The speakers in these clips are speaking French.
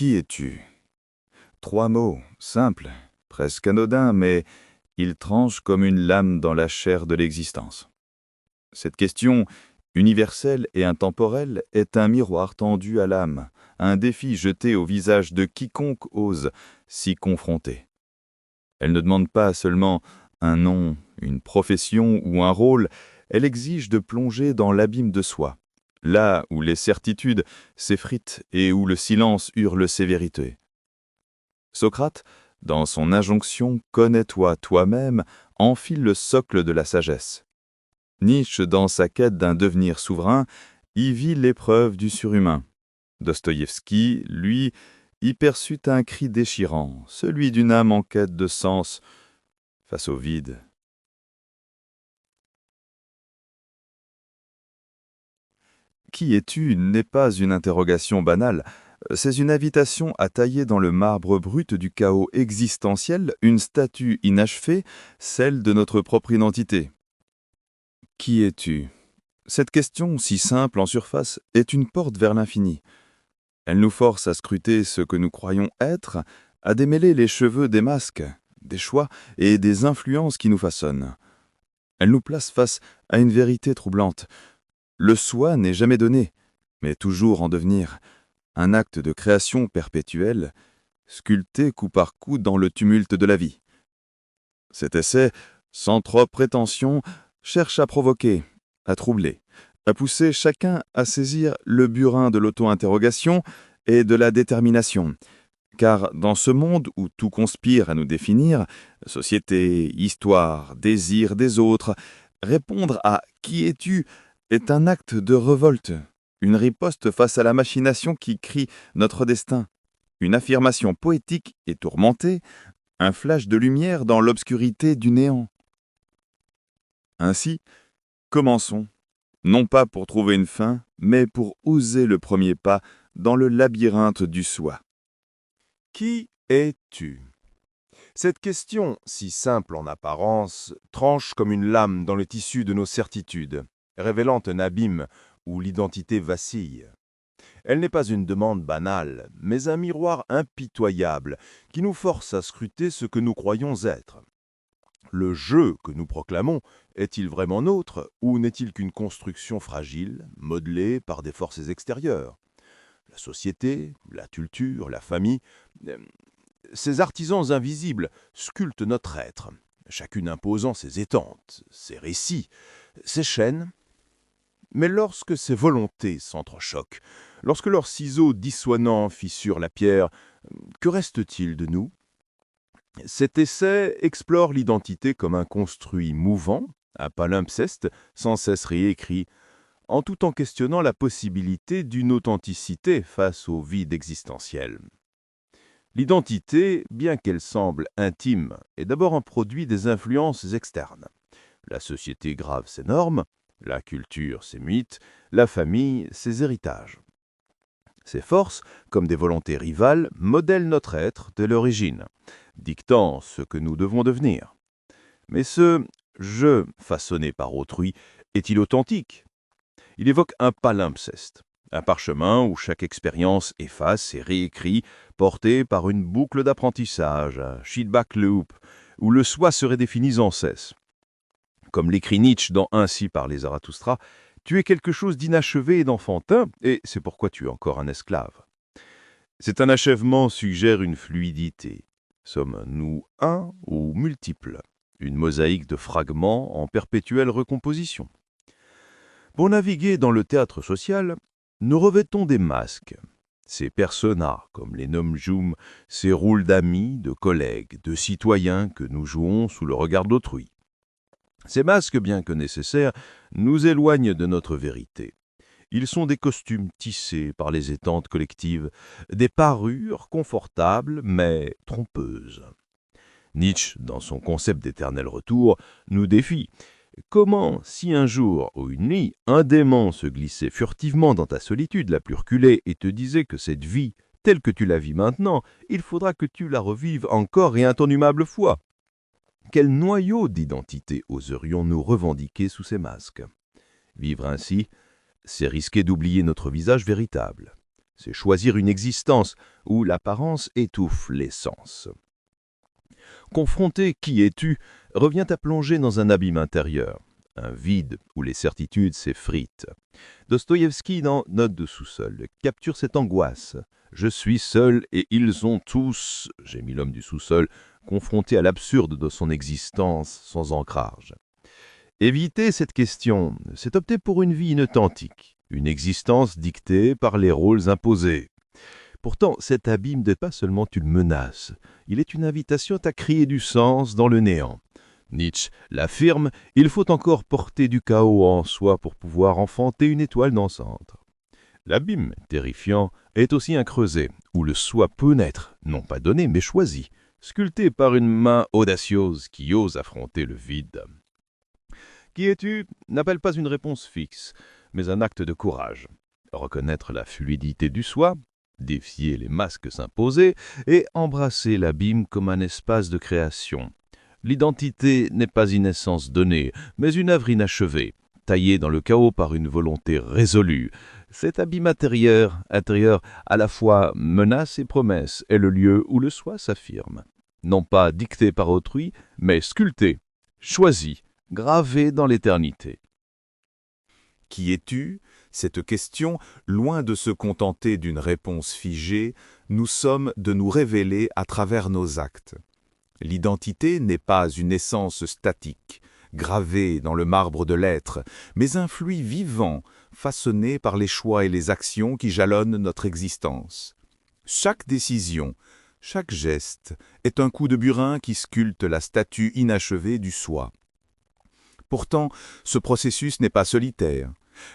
Qui es-tu? 3 mots, simples, presque anodins, mais ils tranchent comme une lame dans la chair de l'existence. Cette question, universelle et intemporelle, est un miroir tendu à l'âme, un défi jeté au visage de quiconque ose s'y confronter. Elle ne demande pas seulement un nom, une profession ou un rôle, elle exige de plonger dans l'abîme de soi, là où les certitudes s'effritent et où le silence hurle ses vérités. Socrate, dans son injonction « Connais-toi toi-même », enfile le socle de la sagesse. Nietzsche, dans sa quête d'un devenir souverain, y vit l'épreuve du surhumain. Dostoïevski, lui, y perçut un cri déchirant, celui d'une âme en quête de sens face au vide. Qui es-tu n'est pas une interrogation banale, c'est une invitation à tailler dans le marbre brut du chaos existentiel une statue inachevée, celle de notre propre identité. Qui es-tu? Cette question, si simple en surface, est une porte vers l'infini. Elle nous force à scruter ce que nous croyons être, à démêler les cheveux des masques, des choix et des influences qui nous façonnent. Elle nous place face à une vérité troublante. Le soi n'est jamais donné, mais toujours en devenir. Un acte de création perpétuelle, sculpté coup par coup dans le tumulte de la vie. Cet essai, sans trop prétention, cherche à provoquer, à troubler, à pousser chacun à saisir le burin de l'auto-interrogation et de la détermination. Car dans ce monde où tout conspire à nous définir, société, histoire, désir des autres, répondre à « Qui es-tu » est un acte de révolte, une riposte face à la machination qui crie notre destin, une affirmation poétique et tourmentée, un flash de lumière dans l'obscurité du néant. Ainsi, commençons, non pas pour trouver une fin, mais pour oser le premier pas dans le labyrinthe du soi. Qui es-tu? Cette question, si simple en apparence, tranche comme une lame dans le tissu de nos certitudes, révélant un abîme où l'identité vacille. Elle n'est pas une demande banale, mais un miroir impitoyable qui nous force à scruter ce que nous croyons être. Le jeu que nous proclamons est-il vraiment nôtre ou n'est-il qu'une construction fragile, modelée par des forces extérieures? La société, la culture, la famille, ces artisans invisibles sculptent notre être, chacune imposant ses étampes, ses récits, ses chaînes. Mais lorsque ces volontés s'entrechoquent, lorsque leurs ciseaux dissonants fissurent la pierre, que reste-t-il de nous? Cet essai explore l'identité comme un construit mouvant, un palimpseste sans cesse réécrit, en tout en questionnant la possibilité d'une authenticité face au vide existentiel. L'identité, bien qu'elle semble intime, est d'abord un produit des influences externes. La société grave ses normes, la culture ses mythes, la famille ses héritages. Ces forces, comme des volontés rivales, modèlent notre être dès l'origine, dictant ce que nous devons devenir. Mais ce « je » façonné par autrui est-il authentique? Il évoque un palimpseste, un parchemin où chaque expérience efface et réécrit, porté par une boucle d'apprentissage, un feedback loop, où le soi se redéfinit sans cesse. Comme l'écrit Nietzsche dans Ainsi parlait Zarathustra, tu es quelque chose d'inachevé et d'enfantin, et c'est pourquoi tu es encore un esclave. Cet achèvement suggère une fluidité. Sommes-nous un ou multiples? Une mosaïque de fragments en perpétuelle recomposition. Pour naviguer dans le théâtre social, nous revêtons des masques. Ces personas, comme les nomme Jung, ces rôles d'amis, de collègues, de citoyens que nous jouons sous le regard d'autrui. Ces masques, bien que nécessaires, nous éloignent de notre vérité. Ils sont des costumes tissés par les étantes collectives, des parures confortables mais trompeuses. Nietzsche, dans son concept d'éternel retour, nous défie. Comment, si un jour ou une nuit, un démon se glissait furtivement dans ta solitude la plus reculée et te disait que cette vie, telle que tu la vis maintenant, il faudra que tu la revives encore et à ton humble foi? Quel noyau d'identité oserions-nous revendiquer sous ces masques? Vivre ainsi, c'est risquer d'oublier notre visage véritable. C'est choisir une existence où l'apparence étouffe l'essence. Confronter qui es-tu revient à plonger dans un abîme intérieur, un vide où les certitudes s'effritent. Dostoïevski, dans Notes de sous-sol, capture cette angoisse. Je suis seul et ils ont tous, j'ai mis l'homme du sous-sol, confronté à l'absurde de son existence sans ancrage. Éviter cette question, c'est opter pour une vie inauthentique, une existence dictée par les rôles imposés. Pourtant, cet abîme n'est pas seulement une menace, il est une invitation à créer du sens dans le néant. Nietzsche l'affirme, il faut encore porter du chaos en soi pour pouvoir enfanter une étoile dansante. L'abîme terrifiant est aussi un creuset où le soi peut naître, non pas donné mais choisi, sculpté par une main audacieuse qui ose affronter le vide. Qui es-tu n'appelle pas une réponse fixe, mais un acte de courage. Reconnaître la fluidité du soi, défier les masques imposés et embrasser l'abîme comme un espace de création. L'identité n'est pas une essence donnée, mais une œuvre inachevée, taillée dans le chaos par une volonté résolue. Cet abîme intérieur, à la fois menace et promesse, est le lieu où le soi s'affirme. Non pas dicté par autrui, mais sculpté, choisi, gravé dans l'éternité. Qui es-tu ? Cette question, loin de se contenter d'une réponse figée, nous sommes de nous révéler à travers nos actes. L'identité n'est pas une essence statique, gravée dans le marbre de l'être, mais un fluide vivant, façonné par les choix et les actions qui jalonnent notre existence. Chaque décision, chaque geste est un coup de burin qui sculpte la statue inachevée du soi. Pourtant, ce processus n'est pas solitaire.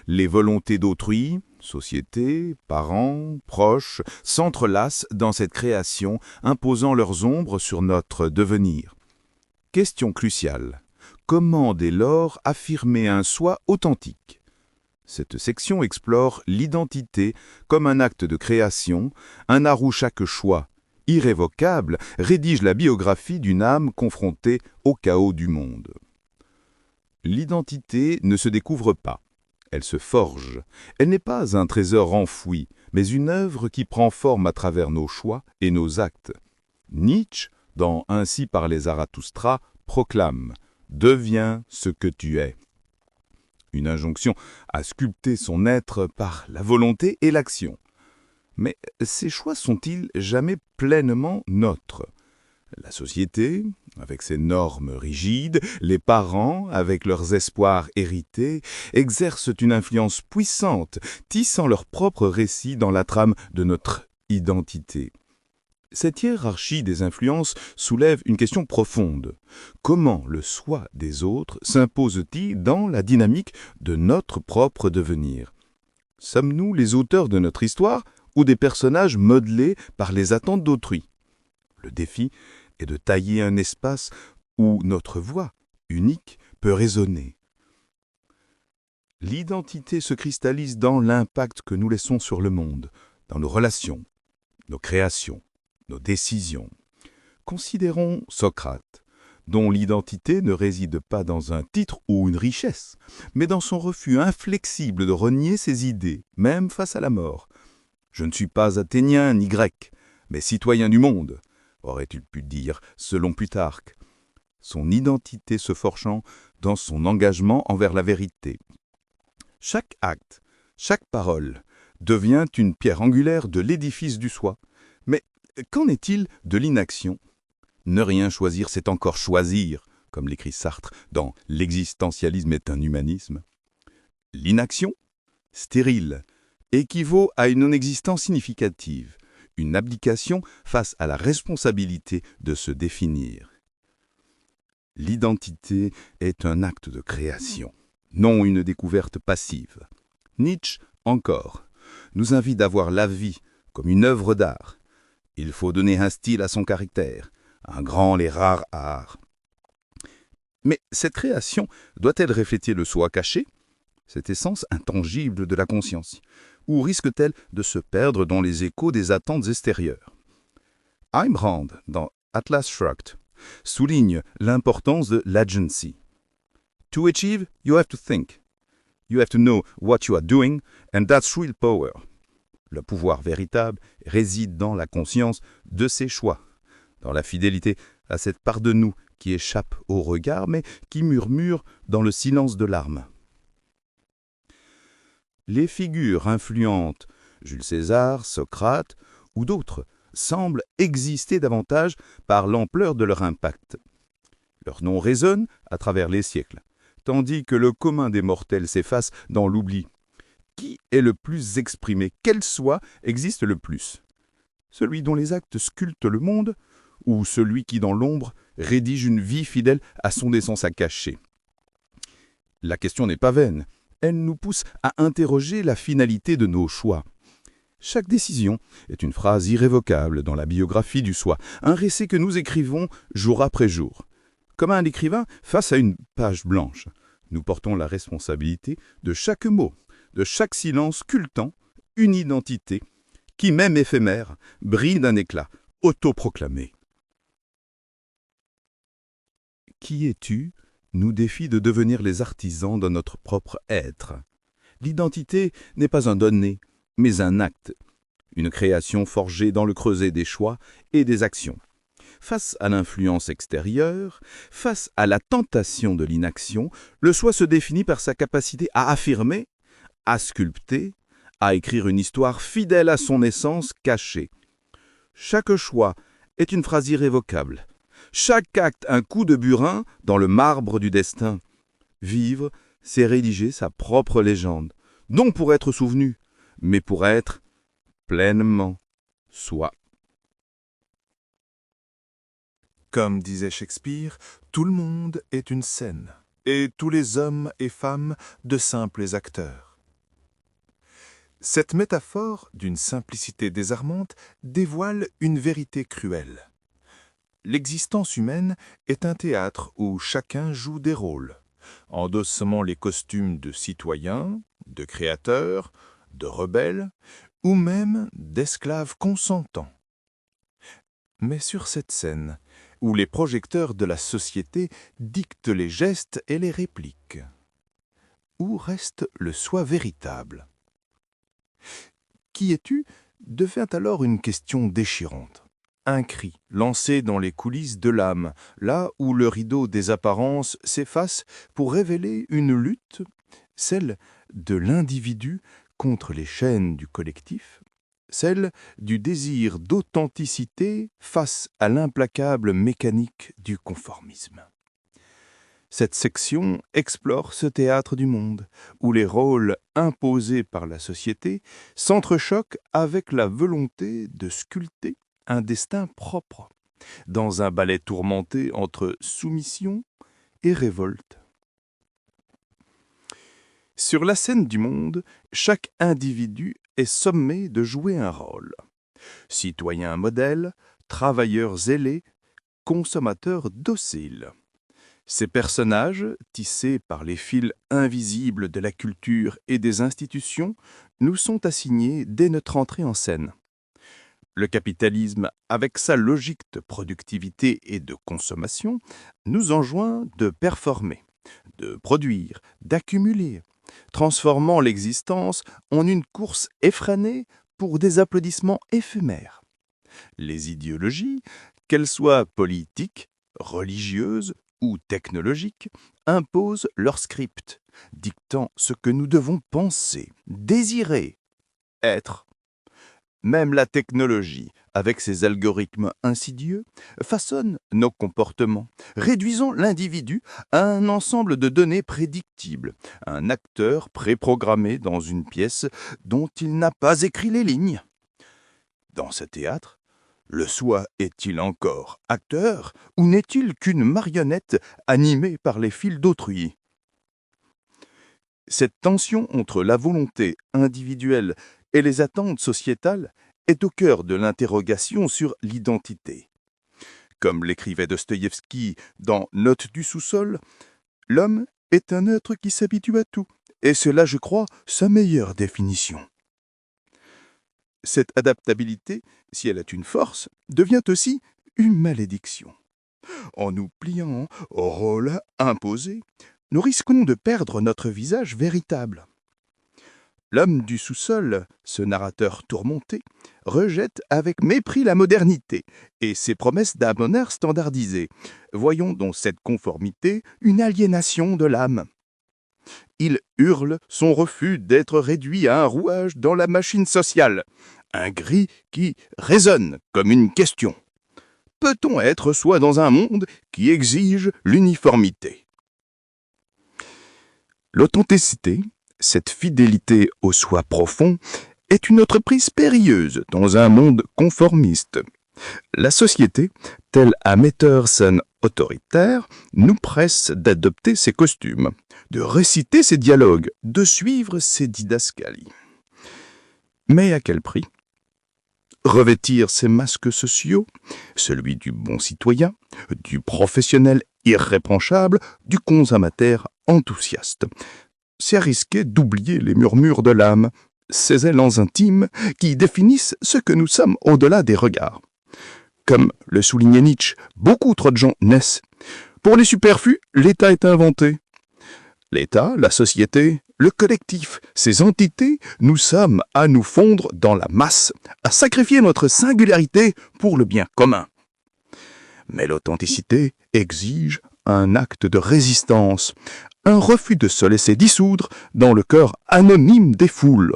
Les volontés d'autrui, société, parents, proches, s'entrelacent dans cette création, imposant leurs ombres sur notre devenir. Question cruciale. Comment dès lors affirmer un soi authentique ? Cette section explore l'identité comme un acte de création, un art où chaque choix, irrévocable, rédige la biographie d'une âme confrontée au chaos du monde. L'identité ne se découvre pas. Elle se forge. Elle n'est pas un trésor enfoui, mais une œuvre qui prend forme à travers nos choix et nos actes. Nietzsche, dans Ainsi parlait Zarathustra, proclame « Deviens ce que tu es ». Une injonction à sculpter son être par la volonté et l'action. Mais ces choix sont-ils jamais pleinement nôtres ? La société, avec ses normes rigides, les parents, avec leurs espoirs hérités, exercent une influence puissante, tissant leur propre récit dans la trame de notre identité. Cette hiérarchie des influences soulève une question profonde. Comment le soi des autres s'impose-t-il dans la dynamique de notre propre devenir ? Sommes-nous les auteurs de notre histoire ou des personnages modelés par les attentes d'autrui ? Le défi est de tailler un espace où notre voix, unique, peut résonner. L'identité se cristallise dans l'impact que nous laissons sur le monde, dans nos relations, nos créations, nos décisions. Considérons Socrate, dont l'identité ne réside pas dans un titre ou une richesse, mais dans son refus inflexible de renier ses idées, même face à la mort. « Je ne suis pas athénien ni grec, mais citoyen du monde », aurait-il pu dire, selon Plutarque, son identité se forgeant dans son engagement envers la vérité. Chaque acte, chaque parole devient une pierre angulaire de l'édifice du soi. Mais qu'en est-il de l'inaction ? Ne rien choisir, c'est encore choisir, comme l'écrit Sartre dans « L'existentialisme est un humanisme ». L'inaction, stérile, équivaut à une non-existence significative, une abdication face à la responsabilité de se définir. L'identité est un acte de création, non une découverte passive. Nietzsche, encore, nous invite à voir la vie comme une œuvre d'art. Il faut donner un style à son caractère, un grand et rare art. Mais cette création doit-elle refléter le soi caché, cette essence intangible de la conscience, ou risque-t-elle de se perdre dans les échos des attentes extérieures ? Ayn Rand, dans Atlas Shrugged, souligne l'importance de l'agency. To achieve, you have to think. You have to know what you are doing, and that's real power. Le pouvoir véritable réside dans la conscience de ses choix, dans la fidélité à cette part de nous qui échappe au regard, mais qui murmure dans le silence de l'âme. Les figures influentes, Jules César, Socrate ou d'autres, semblent exister davantage par l'ampleur de leur impact. Leur nom résonne à travers les siècles, tandis que le commun des mortels s'efface dans l'oubli. Qui est le plus exprimé, quel soi existe le plus? Celui dont les actes sculptent le monde, ou celui qui, dans l'ombre, rédige une vie fidèle à son essence à cacher? La question n'est pas vaine. Elle nous pousse à interroger la finalité de nos choix. Chaque décision est une phrase irrévocable dans la biographie du soi, un récit que nous écrivons jour après jour. Comme un écrivain face à une page blanche, nous portons la responsabilité de chaque mot, de chaque silence sculptant une identité qui, même éphémère, brille d'un éclat autoproclamé. Qui es-tu nous défie de devenir les artisans de notre propre être. L'identité n'est pas un donné, mais un acte, une création forgée dans le creuset des choix et des actions. Face à l'influence extérieure, face à la tentation de l'inaction, le soi se définit par sa capacité à affirmer, à sculpter, à écrire une histoire fidèle à son essence cachée. Chaque choix est une phrase irrévocable. Chaque acte un coup de burin dans le marbre du destin. Vivre, c'est rédiger sa propre légende, non pour être souvenu, mais pour être pleinement soi. Comme disait Shakespeare, tout le monde est une scène, et tous les hommes et femmes de simples acteurs. Cette métaphore, d'une simplicité désarmante, dévoile une vérité cruelle. L'existence humaine est un théâtre où chacun joue des rôles, endossant les costumes de citoyen, de créateur, de rebelle, ou même d'esclave consentant. Mais sur cette scène, où les projecteurs de la société dictent les gestes et les répliques, où reste le soi véritable? Qui es-tu devient alors une question déchirante. Un cri lancé dans les coulisses de l'âme, là où le rideau des apparences s'efface pour révéler une lutte, celle de l'individu contre les chaînes du collectif, celle du désir d'authenticité face à l'implacable mécanique du conformisme. Cette section explore ce théâtre du monde, où les rôles imposés par la société s'entrechoquent avec la volonté de sculpter un destin propre, dans un ballet tourmenté entre soumission et révolte. Sur la scène du monde, chaque individu est sommé de jouer un rôle. Citoyen modèle, travailleur zélé, consommateur docile. Ces personnages, tissés par les fils invisibles de la culture et des institutions, nous sont assignés dès notre entrée en scène. Le capitalisme, avec sa logique de productivité et de consommation, nous enjoint de performer, de produire, d'accumuler, transformant l'existence en une course effrénée pour des applaudissements éphémères. Les idéologies, qu'elles soient politiques, religieuses ou technologiques, imposent leur script, dictant ce que nous devons penser, désirer, être. Même la technologie, avec ses algorithmes insidieux, façonne nos comportements, réduisant l'individu à un ensemble de données prédictibles, un acteur préprogrammé dans une pièce dont il n'a pas écrit les lignes. Dans ce théâtre, le soi est-il encore acteur ou n'est-il qu'une marionnette animée par les fils d'autrui? Cette tension entre la volonté individuelle et les attentes sociétales est au cœur de l'interrogation sur l'identité. Comme l'écrivait Dostoïevski dans Notes du sous-sol, l'homme est un être qui s'habitue à tout, et c'est là, je crois, sa meilleure définition. Cette adaptabilité, si elle est une force, devient aussi une malédiction. En nous pliant au rôle imposé, nous risquons de perdre notre visage véritable. L'homme du sous-sol, ce narrateur tourmenté, rejette avec mépris la modernité et ses promesses d'un bonheur standardisé. Voyons dans cette conformité une aliénation de l'âme. Il hurle son refus d'être réduit à un rouage dans la machine sociale, un cri qui résonne comme une question. Peut-on être soi dans un monde qui exige l'uniformité? L'authenticité, cette fidélité au soi profond, est une entreprise périlleuse dans un monde conformiste. La société, telle un Mettersen autoritaire, nous presse d'adopter ses costumes, de réciter ses dialogues, de suivre ses didascalies. Mais à quel prix? Revêtir ces masques sociaux, celui du bon citoyen, du professionnel irréprochable, du consommateur enthousiaste. C'est risquer d'oublier les murmures de l'âme, ces élans intimes qui définissent ce que nous sommes au-delà des regards. Comme le soulignait Nietzsche, beaucoup trop de gens naissent. Pour les superflus, l'État est inventé. L'État, la société, le collectif, ces entités, nous sommes à nous fondre dans la masse, à sacrifier notre singularité pour le bien commun. Mais l'authenticité exige un acte de résistance, un refus de se laisser dissoudre dans le cœur anonyme des foules.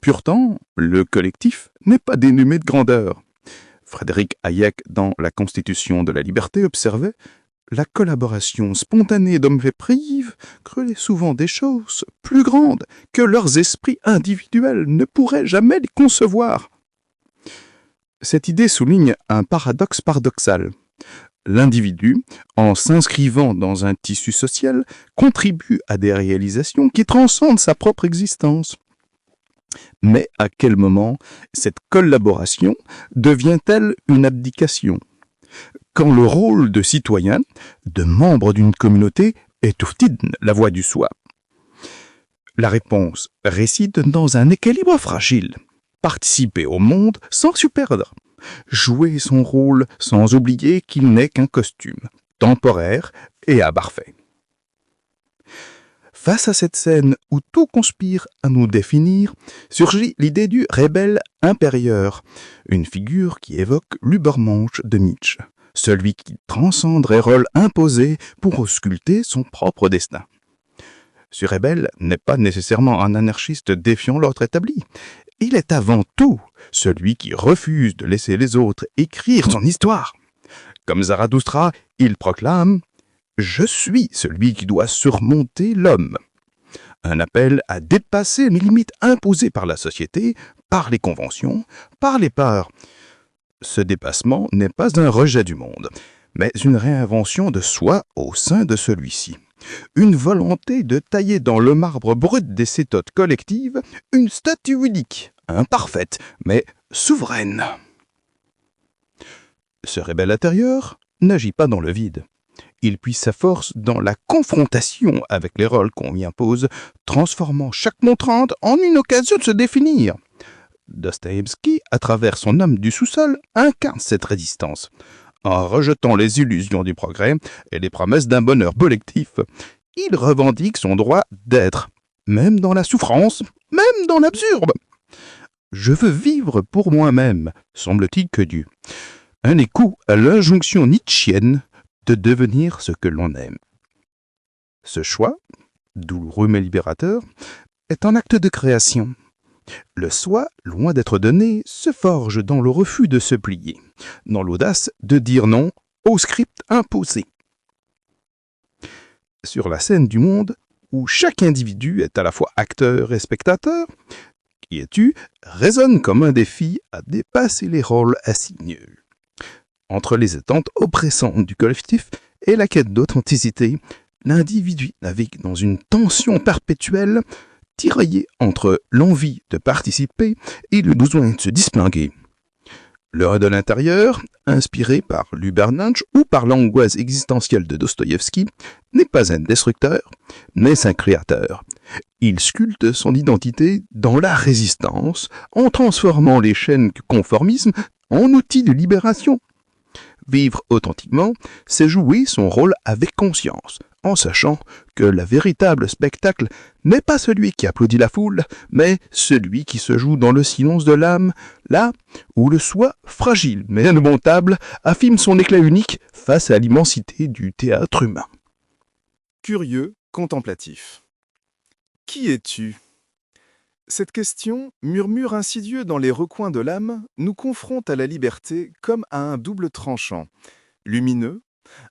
Pourtant, le collectif n'est pas dénué de grandeur. Frédéric Hayek, dans La Constitution de la liberté, observait « La collaboration spontanée d'hommes privés crée souvent des choses plus grandes que leurs esprits individuels ne pourraient jamais les concevoir. » Cette idée souligne un paradoxe paradoxal. L'individu, en s'inscrivant dans un tissu social, contribue à des réalisations qui transcendent sa propre existence. Mais à quel moment cette collaboration devient-elle une abdication? Quand le rôle de citoyen, de membre d'une communauté, étouffe-t-il la voix du soi? La réponse réside dans un équilibre fragile. Participer au monde sans s'y perdre. Jouer son rôle sans oublier qu'il n'est qu'un costume, temporaire et imparfait. Face à cette scène où tout conspire à nous définir, surgit l'idée du rebelle impérieur, une figure qui évoque l'Ubermensch de Nietzsche, celui qui transcende les rôles imposés pour ausculter son propre destin. Ce rebelle n'est pas nécessairement un anarchiste défiant l'ordre établi. Il est avant tout celui qui refuse de laisser les autres écrire son histoire. Comme Zarathustra, il proclame « Je suis celui qui doit surmonter l'homme ». Un appel à dépasser les limites imposées par la société, par les conventions, par les peurs. Ce dépassement n'est pas un rejet du monde, mais une réinvention de soi au sein de celui-ci. Une volonté de tailler dans le marbre brut des cétotes collectives une statue unique, imparfaite, mais souveraine. Ce rebelle intérieur n'agit pas dans le vide. Il puise sa force dans la confrontation avec les rôles qu'on lui impose, transformant chaque montrante en une occasion de se définir. Dostoïevski, à travers son homme du sous-sol, incarne cette résistance. En rejetant les illusions du progrès et les promesses d'un bonheur collectif, il revendique son droit d'être, même dans la souffrance, même dans l'absurde. « Je veux vivre pour moi-même », semble-t-il que Dieu. Un écho à l'injonction nietzschienne de devenir ce que l'on aime. Ce choix, douloureux mais libérateur, est un acte de création. Le soi, loin d'être donné, se forge dans le refus de se plier, dans l'audace de dire non au script imposé. Sur la scène du monde, où chaque individu est à la fois acteur et spectateur, Qui es-tu résonne comme un défi à dépasser les rôles assignés. Entre les attentes oppressantes du collectif et la quête d'authenticité, l'individu navigue dans une tension perpétuelle, tiraillé entre l'envie de participer et le besoin de se distinguer. Le de l'intérieur, inspiré par l'Ubermensch ou par l'angoisse existentielle de Dostoïevski, n'est pas un destructeur, mais un créateur. Il sculpte son identité dans la résistance, en transformant les chaînes du conformisme en outils de libération. Vivre authentiquement, c'est jouer son rôle avec conscience, en sachant que le véritable spectacle n'est pas celui qui applaudit la foule, mais celui qui se joue dans le silence de l'âme, là où le soi, fragile mais indomptable, affirme son éclat unique face à l'immensité du théâtre humain. Curieux, contemplatif. Qui es-tu ? Cette question, murmure insidieux dans les recoins de l'âme, nous confronte à la liberté comme à un double tranchant. Lumineux,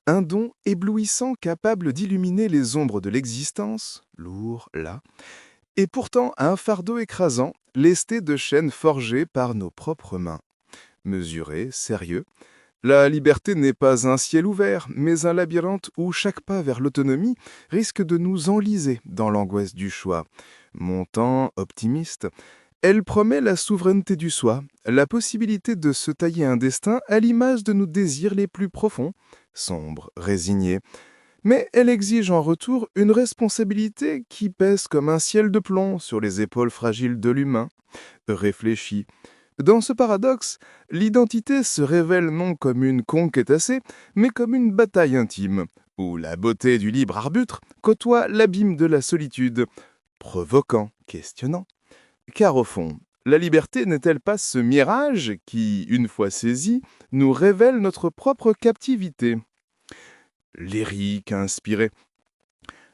un don éblouissant capable d'illuminer les ombres de l'existence, lourd là, et pourtant un fardeau écrasant, lesté de chaînes forgées par nos propres mains. Mesuré, sérieux, la liberté n'est pas un ciel ouvert, mais un labyrinthe où chaque pas vers l'autonomie risque de nous enliser dans l'angoisse du choix. Montant, optimiste, elle promet la souveraineté du soi, la possibilité de se tailler un destin à l'image de nos désirs les plus profonds, sombres, résignés. Mais elle exige en retour une responsabilité qui pèse comme un ciel de plomb sur les épaules fragiles de l'humain, réfléchi. Dans ce paradoxe, l'identité se révèle non comme une conquête, mais comme une bataille intime, où la beauté du libre arbitre côtoie l'abîme de la solitude, provoquant, questionnant. Car au fond, la liberté n'est-elle pas ce mirage qui, une fois saisi, nous révèle notre propre captivité ? Lyrique, inspiré.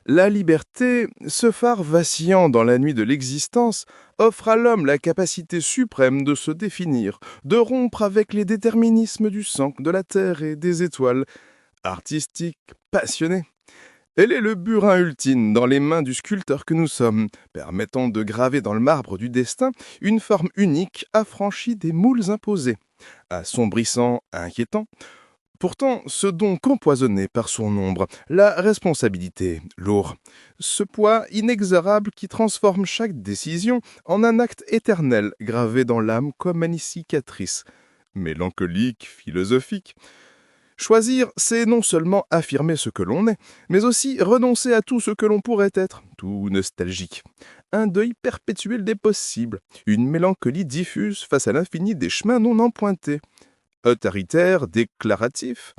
La liberté, ce phare vacillant dans la nuit de l'existence, offre à l'homme la capacité suprême de se définir, de rompre avec les déterminismes du sang, de la terre et des étoiles. Artistique, passionné. Elle est le burin ultime dans les mains du sculpteur que nous sommes, permettant de graver dans le marbre du destin une forme unique affranchie des moules imposés. Assombrissant, inquiétant. Pourtant, ce don qu'empoisonné par son ombre, la responsabilité, lourd, ce poids inexorable qui transforme chaque décision en un acte éternel gravé dans l'âme comme une cicatrice, mélancolique, philosophique. Choisir, c'est non seulement affirmer ce que l'on est, mais aussi renoncer à tout ce que l'on pourrait être, tout nostalgique. Un deuil perpétuel des possibles, une mélancolie diffuse face à l'infini des chemins non empruntés. Autoritaire, déclaratif.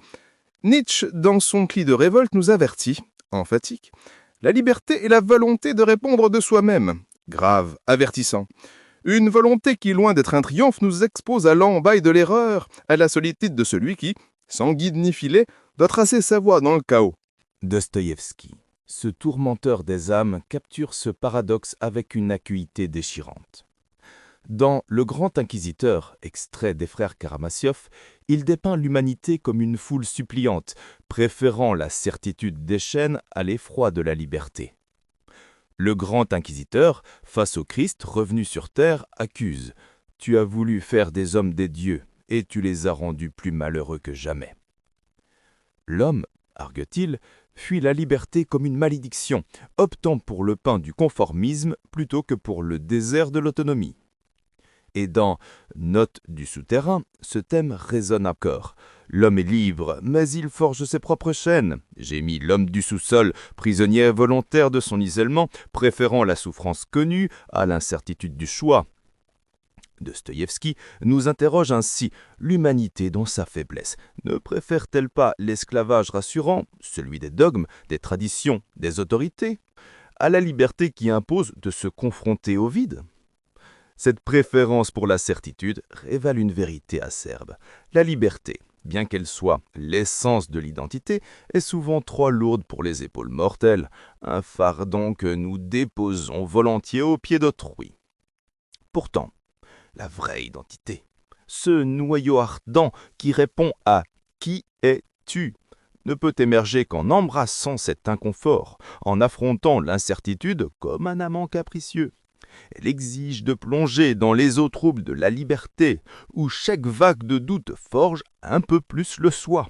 Nietzsche, dans son cri de révolte, nous avertit, emphatique, la liberté est la volonté de répondre de soi-même. Grave, avertissant. Une volonté qui, loin d'être un triomphe, nous expose à l'embail de l'erreur, à la solitude de celui qui, sans guide ni filet, doit tracer sa voie dans le chaos. Dostoïevski, ce tourmenteur des âmes, capture ce paradoxe avec une acuité déchirante. Dans Le Grand Inquisiteur, extrait des frères Karamaziov, il dépeint l'humanité comme une foule suppliante, préférant la certitude des chaînes à l'effroi de la liberté. Le Grand Inquisiteur, face au Christ revenu sur terre, accuse « Tu as voulu faire des hommes des dieux, et tu les as rendus plus malheureux que jamais. » L'homme, argue-t-il, fuit la liberté comme une malédiction, optant pour le pain du conformisme plutôt que pour le désert de l'autonomie. Et dans Notes du souterrain, ce thème résonne encore. L'homme est libre, mais il forge ses propres chaînes. J'ai mis l'homme du sous-sol, prisonnier volontaire de son isolement, préférant la souffrance connue à l'incertitude du choix. Dostoïevski nous interroge ainsi l'humanité dans sa faiblesse. Ne préfère-t-elle pas l'esclavage rassurant, celui des dogmes, des traditions, des autorités, à la liberté qui impose de se confronter au vide ? Cette préférence pour la certitude révèle une vérité acerbe. La liberté, bien qu'elle soit l'essence de l'identité, est souvent trop lourde pour les épaules mortelles, un fardeau que nous déposons volontiers aux pieds d'autrui. Pourtant, la vraie identité, ce noyau ardent qui répond à « Qui es-tu » ne peut émerger qu'en embrassant cet inconfort, en affrontant l'incertitude comme un amant capricieux. Elle exige de plonger dans les eaux troubles de la liberté, où chaque vague de doute forge un peu plus le soi.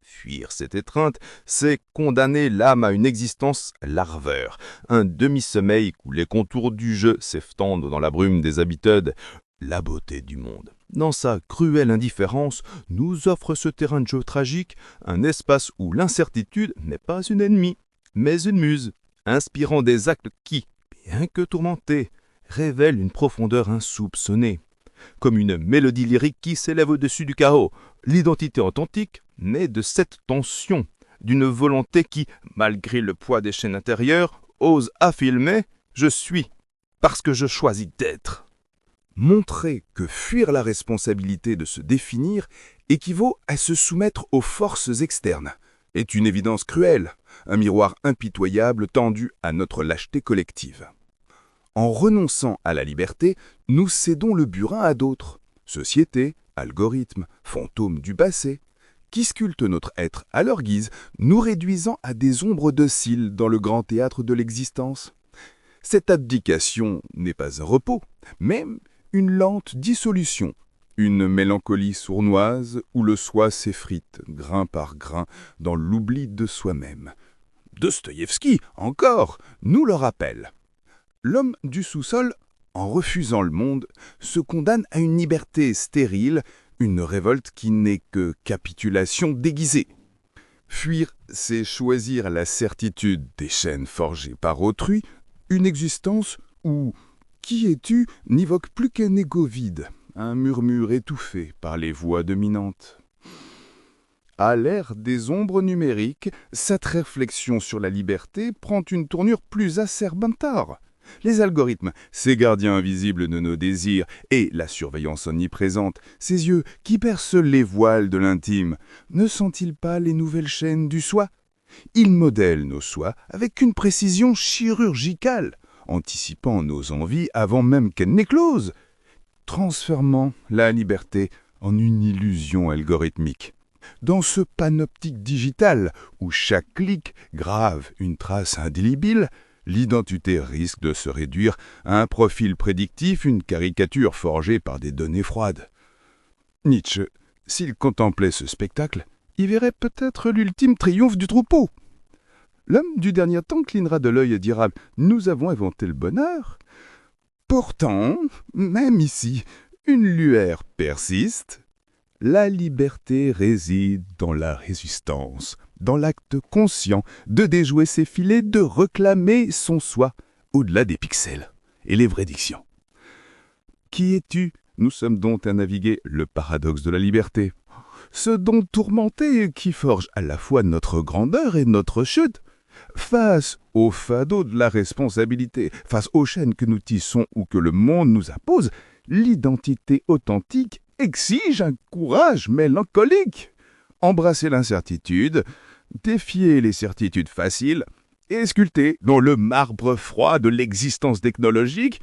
Fuir cette étreinte, c'est condamner l'âme à une existence larveur, un demi-sommeil où les contours du jeu s'eftendent dans la brume des habitudes. La beauté du monde, dans sa cruelle indifférence, nous offre ce terrain de jeu tragique, un espace où l'incertitude n'est pas une ennemie, mais une muse, inspirant des actes qui, bien que tourmentés, révèlent une profondeur insoupçonnée. Comme une mélodie lyrique qui s'élève au-dessus du chaos, l'identité authentique naît de cette tension, d'une volonté qui, malgré le poids des chaînes intérieures, ose affirmer « je suis », parce que je choisis d'être. Montrer que fuir la responsabilité de se définir équivaut à se soumettre aux forces externes est une évidence cruelle, un miroir impitoyable tendu à notre lâcheté collective. En renonçant à la liberté, nous cédons le burin à d'autres, sociétés, algorithmes, fantômes du passé, qui sculptent notre être à leur guise, nous réduisant à des ombres dociles dans le grand théâtre de l'existence. Cette abdication n'est pas un repos, mais une lente dissolution, une mélancolie sournoise où le soi s'effrite, grain par grain, dans l'oubli de soi-même. Dostoïevski, encore, nous le rappelle. L'homme du sous-sol, en refusant le monde, se condamne à une liberté stérile, une révolte qui n'est que capitulation déguisée. Fuir, c'est choisir la certitude des chaînes forgées par autrui, une existence où « qui es-tu » n'évoque plus qu'un égo vide, un murmure étouffé par les voix dominantes. À l'ère des ombres numériques, cette réflexion sur la liberté prend une tournure plus acerbantarde. Les algorithmes, ces gardiens invisibles de nos désirs, et la surveillance omniprésente, ces yeux qui percent les voiles de l'intime, ne sont-ils pas les nouvelles chaînes du soi? Ils modèlent nos soi avec une précision chirurgicale, anticipant nos envies avant même qu'elles n'éclosent, transformant la liberté en une illusion algorithmique. Dans ce panoptique digital où chaque clic grave une trace indélébile, l'identité risque de se réduire à un profil prédictif, une caricature forgée par des données froides. Nietzsche, s'il contemplait ce spectacle, y verrait peut-être l'ultime triomphe du troupeau. L'homme du dernier temps clignera de l'œil et dira « Nous avons inventé le bonheur ». Pourtant, même ici, une lueur persiste. La liberté réside dans la résistance, dans l'acte conscient de déjouer ses filets, de réclamer son soi au-delà des pixels et les vraies dictions. Qui es-tu? Nous sommes donc à naviguer le paradoxe de la liberté. Ce don tourmenté qui forge à la fois notre grandeur et notre chute. Face au fardeau de la responsabilité, face aux chaînes que nous tissons ou que le monde nous impose, l'identité authentique exige un courage mélancolique. Embrasser l'incertitude, défier les certitudes faciles et sculpter dans le marbre froid de l'existence technologique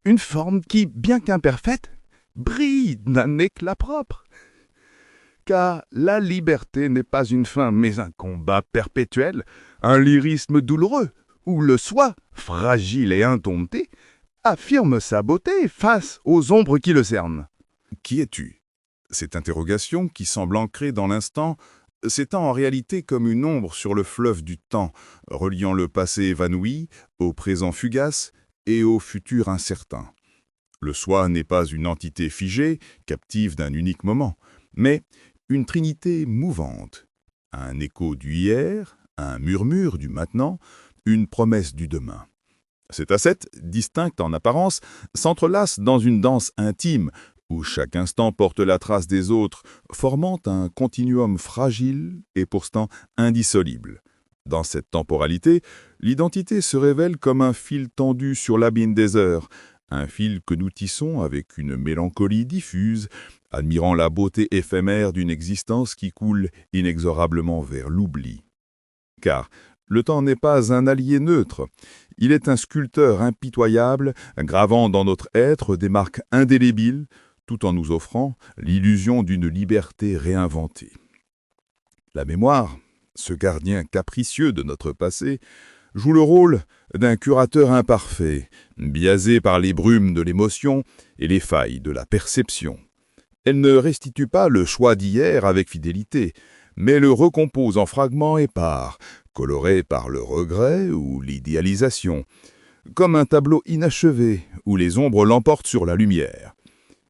une forme qui, bien qu'imparfaite, brille d'un éclat propre. Car la liberté n'est pas une fin, mais un combat perpétuel, un lyrisme douloureux, où le soi, fragile et indompté, affirme sa beauté face aux ombres qui le cernent. Qui es-tu? Cette interrogation, qui semble ancrée dans l'instant, s'étend en réalité comme une ombre sur le fleuve du temps, reliant le passé évanoui au présent fugace et au futur incertain. Le soi n'est pas une entité figée, captive d'un unique moment, mais une trinité mouvante, un écho du hier, un murmure du maintenant, une promesse du demain. Ces facettes, distinctes en apparence, s'entrelacent dans une danse intime, où chaque instant porte la trace des autres, formant un continuum fragile et pourtant indissoluble. Dans cette temporalité, l'identité se révèle comme un fil tendu sur l'abîme des heures, un fil que nous tissons avec une mélancolie diffuse, admirant la beauté éphémère d'une existence qui coule inexorablement vers l'oubli. Car le temps n'est pas un allié neutre, il est un sculpteur impitoyable, gravant dans notre être des marques indélébiles, tout en nous offrant l'illusion d'une liberté réinventée. La mémoire, ce gardien capricieux de notre passé, joue le rôle d'un curateur imparfait, biaisé par les brumes de l'émotion et les failles de la perception. Elle ne restitue pas le choix d'hier avec fidélité, mais le recompose en fragments épars, colorés par le regret ou l'idéalisation, comme un tableau inachevé où les ombres l'emportent sur la lumière.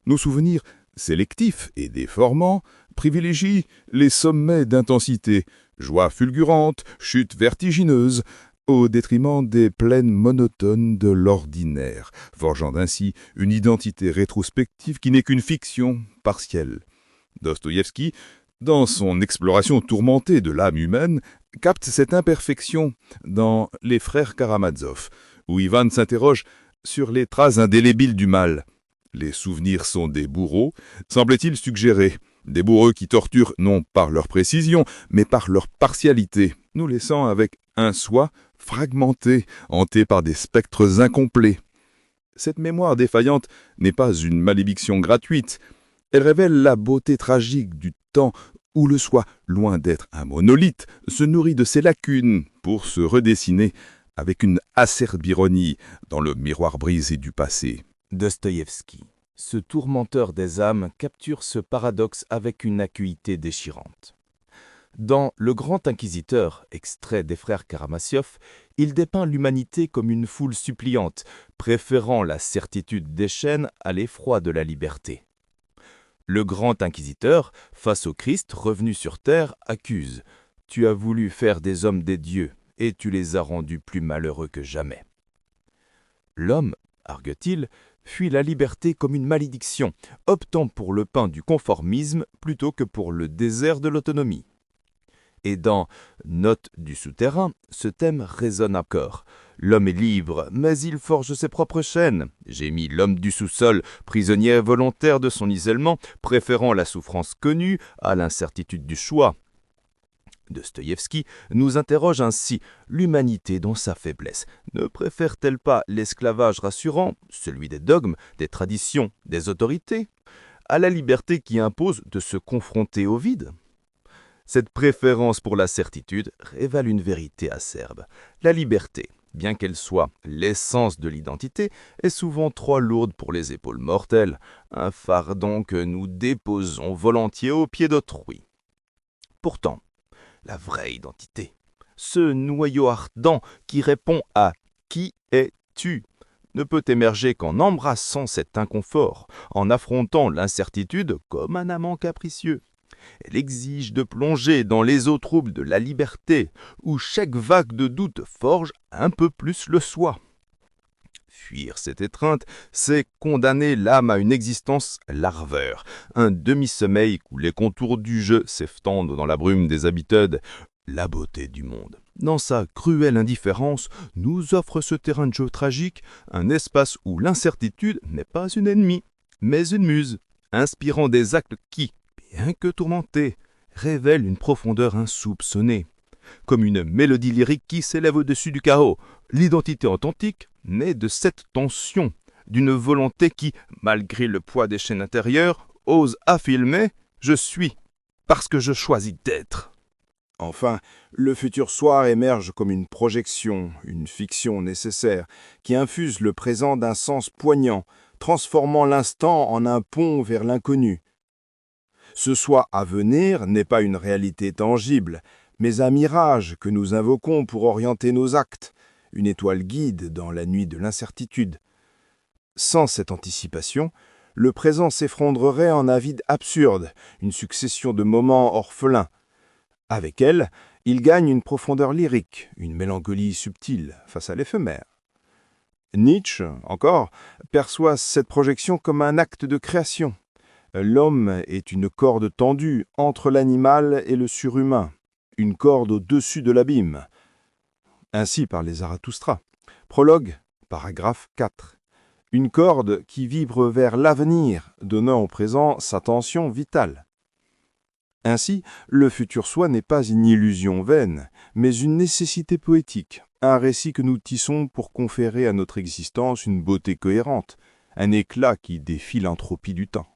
Nos souvenirs, sélectifs et déformants, privilégient les sommets d'intensité, joie fulgurante, chute vertigineuse, au détriment des plaines monotones de l'ordinaire, forgeant ainsi une identité rétrospective qui n'est qu'une fiction partielle. Dostoïevski, dans son exploration tourmentée de l'âme humaine, capte cette imperfection dans Les Frères Karamazov, où Ivan s'interroge sur les traces indélébiles du mal. Les souvenirs sont des bourreaux, semble-t-il suggérer, des bourreaux qui torturent non par leur précision, mais par leur partialité, nous laissant avec un soi fragmenté, hanté par des spectres incomplets. Cette mémoire défaillante n'est pas une malédiction gratuite. Elle révèle la beauté tragique du temps où le soi, loin d'être un monolithe, se nourrit de ses lacunes pour se redessiner avec une acerbe ironie dans le miroir brisé du passé. Dostoïevski, ce tourmenteur des âmes, capture ce paradoxe avec une acuité déchirante. Dans Le Grand Inquisiteur, extrait des Frères Karamazov, il dépeint l'humanité comme une foule suppliante, préférant la certitude des chaînes à l'effroi de la liberté. Le Grand Inquisiteur, face au Christ revenu sur terre, accuse « Tu as voulu faire des hommes des dieux, et tu les as rendus plus malheureux que jamais. » L'homme, argue-t-il, fuit la liberté comme une malédiction, optant pour le pain du conformisme plutôt que pour le désert de l'autonomie. Et dans Notes du souterrain, ce thème résonne encore. L'homme est libre, mais il forge ses propres chaînes. J'ai mis l'homme du sous-sol, prisonnier volontaire de son isolement, préférant la souffrance connue à l'incertitude du choix. Dostoïevski nous interroge ainsi: l'humanité dans sa faiblesse ne préfère-t-elle pas l'esclavage rassurant, celui des dogmes, des traditions, des autorités, à la liberté qui impose de se confronter au vide? Cette préférence pour la certitude révèle une vérité acerbe. La liberté, bien qu'elle soit l'essence de l'identité, est souvent trop lourde pour les épaules mortelles, un fardeau que nous déposons volontiers aux pieds d'autrui. Pourtant, la vraie identité, ce noyau ardent qui répond à « Qui es-tu ?» ne peut émerger qu'en embrassant cet inconfort, en affrontant l'incertitude comme un amant capricieux. Elle exige de plonger dans les eaux troubles de la liberté, où chaque vague de doute forge un peu plus le soi. Fuir cette étreinte, c'est condamner l'âme à une existence larveur, un demi-sommeil où les contours du jeu s'eftendent dans la brume des habitudes. La beauté du monde, dans sa cruelle indifférence, nous offre ce terrain de jeu tragique, un espace où l'incertitude n'est pas une ennemie, mais une muse, inspirant des actes qui, bien que tourmentés, révèlent une profondeur insoupçonnée. Comme une mélodie lyrique qui s'élève au-dessus du chaos, l'identité authentique naît de cette tension, d'une volonté qui, malgré le poids des chaînes intérieures, ose affirmer « Je suis, parce que je choisis d'être ». Enfin, le futur soi émerge comme une projection, une fiction nécessaire, qui infuse le présent d'un sens poignant, transformant l'instant en un pont vers l'inconnu. Ce soi à venir n'est pas une réalité tangible, mais un mirage que nous invoquons pour orienter nos actes, une étoile guide dans la nuit de l'incertitude. Sans cette anticipation, le présent s'effondrerait en un vide absurde, une succession de moments orphelins. Avec elle, il gagne une profondeur lyrique, une mélancolie subtile face à l'éphémère. Nietzsche, encore, perçoit cette projection comme un acte de création. L'homme est une corde tendue entre l'animal et le surhumain, une corde au-dessus de l'abîme. Ainsi parlait Zarathustra. Prologue, paragraphe 4. Une corde qui vibre vers l'avenir, donnant au présent sa tension vitale. Ainsi, le futur soi n'est pas une illusion vaine, mais une nécessité poétique, un récit que nous tissons pour conférer à notre existence une beauté cohérente, un éclat qui défie l'entropie du temps.